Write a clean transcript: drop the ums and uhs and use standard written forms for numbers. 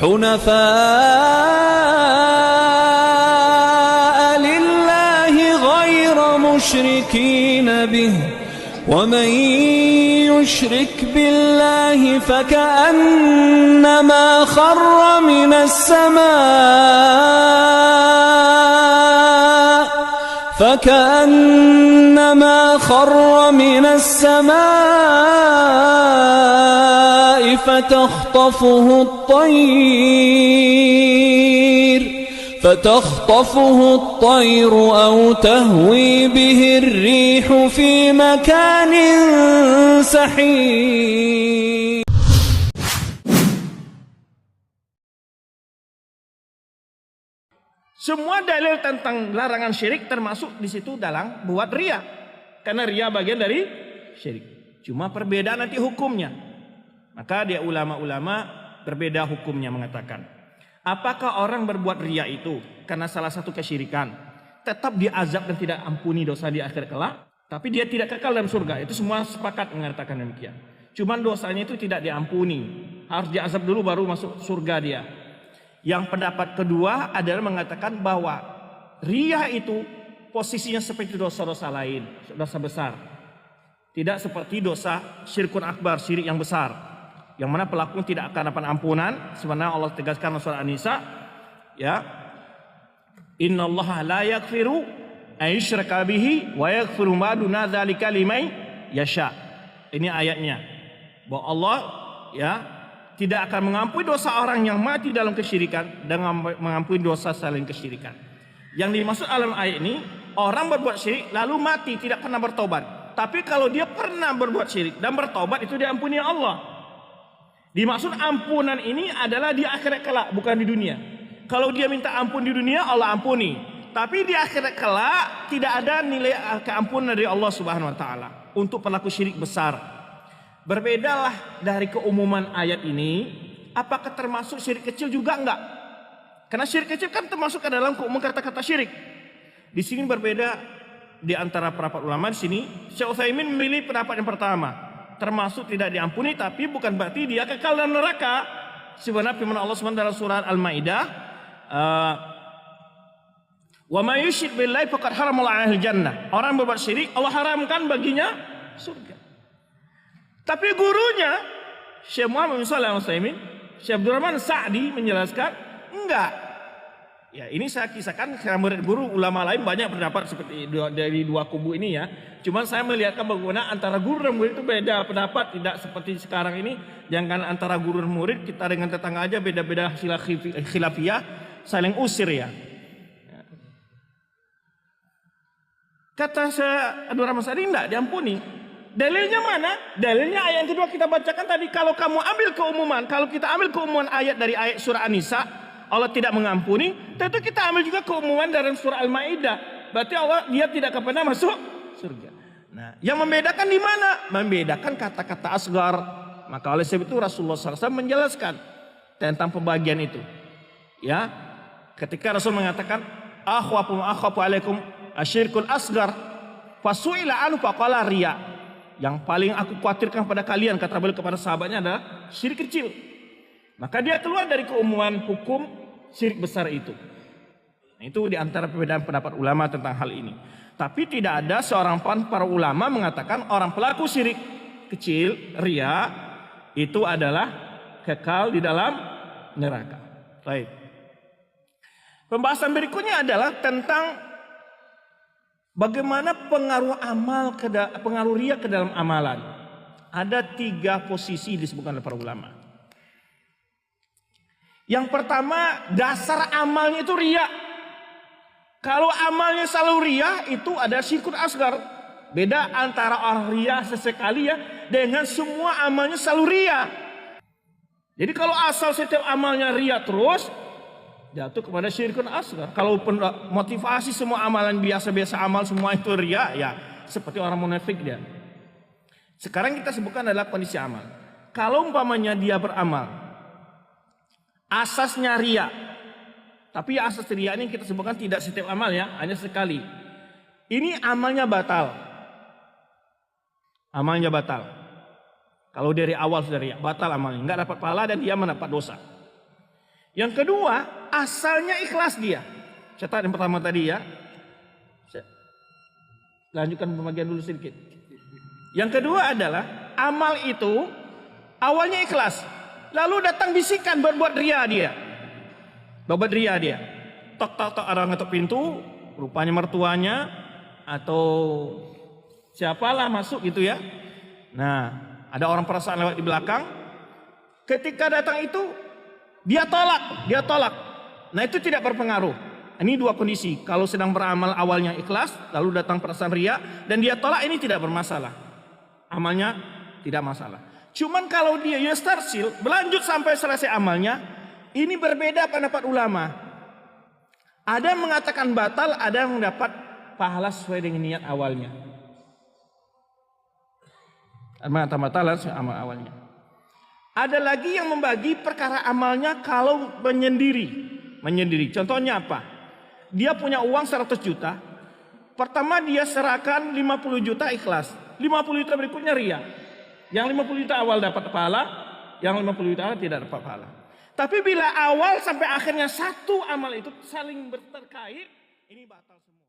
حنفاء لله غير مشركين به ومن يشرك بالله فكأنما خر من السماء فتخطفه الطير أو تهوي به الريح في مكان سحيق. Semua dalil tentang larangan syirik termasuk di situ dalam buat riya. Karena riya bagian dari syirik. Cuma perbedaan nanti hukumnya. Maka dia ulama-ulama berbeda hukumnya mengatakan. Apakah orang berbuat riya itu karena salah satu kesyirikan tetap diazab dan tidak ampuni dosa di akhir kelak? Tapi dia tidak kekal dalam surga. Itu semua sepakat mengatakan demikian. Cuman dosanya itu tidak diampuni. Harus diazab dulu baru masuk surga dia. Yang pendapat kedua adalah mengatakan bahwa riya itu posisinya seperti dosa-dosa lain, dosa besar. Tidak seperti dosa syirkun akbar, syirik yang besar. Yang mana pelaku tidak akan dapat ampunan. Sebenarnya Allah tegaskan dalam surah An-Nisa, ya. Innallaha la yaghfiru ayyushraka bihi wa yaghfiru ma duna dzalika liman yasha. Ini ayatnya. Bahwa Allah, ya, tidak akan mengampuni dosa orang yang mati dalam kesyirikan dan mengampuni dosa selain kesyirikan. Yang dimaksud dalam ayat ini, orang berbuat syirik lalu mati tidak pernah bertobat. Tapi kalau dia pernah berbuat syirik dan bertobat, itu diampuni Allah. Dimaksud ampunan ini adalah di akhirat kelak, bukan di dunia. Kalau dia minta ampun di dunia, Allah ampuni. Tapi di akhirat kelak tidak ada nilai keampunan dari Allah Subhanahu wa taala untuk pelaku syirik besar. Berbedalah dari keumuman ayat ini, apakah termasuk syirik kecil juga enggak? Karena syirik kecil kan termasuk ke dalam keumuman kata-kata syirik. Di sini berbeda di antara para ulama di sini. Syekh Utsaimin memilih pendapat yang pertama, termasuk tidak diampuni tapi bukan berarti dia kekal dalam neraka. Sebenarnya firman Allah SWT dalam surah Al-Maidah, wa may yusyrik billahi faqad haramallahu 'alaihi jannah. Orang berbuat syirik Allah haramkan baginya surga. Tapi gurunya Syekh Muhammad bin Shalih Al-Utsaimin, Syekh Abdurrahman Sa'di menjelaskan enggak. Ya, ini saya kisahkan karena murid guru ulama lain banyak pendapat seperti dari dua kubu ini ya. Cuman saya melihatkan bagaimana antara guru dan murid itu beda pendapat, tidak seperti sekarang ini. Jangan antara guru dan murid, kita dengan tetangga aja beda-beda khilafiyah, saling usir ya. Kata Syekh Abdurrahman Sa'di enggak diampuni. Dalilnya mana? Dalilnya ayat yang kedua kita bacakan tadi. Kalau kamu ambil keumuman, kalau kita ambil keumuman ayat dari ayat surah An-Nisa, Allah tidak mengampuni. Tentu kita ambil juga keumuman dari surah Al-Maidah. Berarti Allah dia tidak akan pernah masuk surga. Nah, yang membedakan di mana? Membedakan kata-kata asgar. Maka oleh sebab itu Rasulullah SAW menjelaskan tentang pembagian itu. Ya, ketika Rasul mengatakan, akhwafu alaikum asyirkul asgar, fasuila anu faqala riya. Yang paling aku khawatirkan pada kalian, kata beliau kepada sahabatnya, adalah syirik kecil. Maka dia keluar dari keumuman hukum syirik besar itu. Nah, itu diantara perbedaan pendapat ulama tentang hal ini. Tapi tidak ada seorang para ulama mengatakan orang pelaku syirik kecil, riya, itu adalah kekal di dalam neraka. Baik. Pembahasan berikutnya adalah tentang bagaimana pengaruh riya ke dalam amalan. Ada 3 posisi disebutkan oleh para ulama. Yang pertama, dasar amalnya itu riya. Kalau amalnya selalu riya, itu ada syirkun asgar. Beda antara orang riya sesekali ya dengan semua amalnya selalu riya. Jadi kalau asal setiap amalnya riya terus, jatuh kepada syirkun asgar. Kalau motivasi semua amalan biasa-biasa amal semua itu riya, ya seperti orang munafik dia. Sekarang kita sebutkan adalah kondisi amal. Kalau umpamanya dia beramal, asasnya riya, tapi asas riya ini kita sebutkan tidak setiap amal ya, hanya sekali. Ini amalnya batal. Amalnya batal. Kalau dari awal sudah riya, batal amalnya, nggak dapat pahala dan dia mendapat dosa. Yang kedua, asalnya ikhlas dia. Catat yang pertama tadi ya. Saya lanjutkan pembagian dulu sedikit. Yang kedua adalah amal itu awalnya ikhlas. Lalu datang bisikan buat ria dia. Buat ria dia. Tok tok tok, orang ngetok pintu, rupanya mertuanya atau siapalah masuk gitu ya. Nah, ada orang perasaan lewat di belakang. Ketika datang itu dia tolak. Nah, itu tidak berpengaruh. Ini dua kondisi. Kalau sedang beramal awalnya ikhlas, lalu datang perasaan ria dan dia tolak, ini tidak bermasalah. Amalnya tidak masalah. Cuman kalau dia yastarsil, berlanjut sampai selesai amalnya, ini berbeda pendapat ulama. Ada yang mengatakan batal, ada yang mendapat pahala sesuai dengan niat awalnya. Batal amal awalnya. Ada lagi yang membagi perkara amalnya kalau menyendiri. Contohnya apa? Dia punya uang 100 juta. Pertama dia serahkan 50 juta ikhlas. 50 juta berikutnya ria. Yang 50 juta awal dapat pahala, yang 50 juta tidak dapat pahala. Tapi bila awal sampai akhirnya satu amal itu saling berterkait, ini batal semua.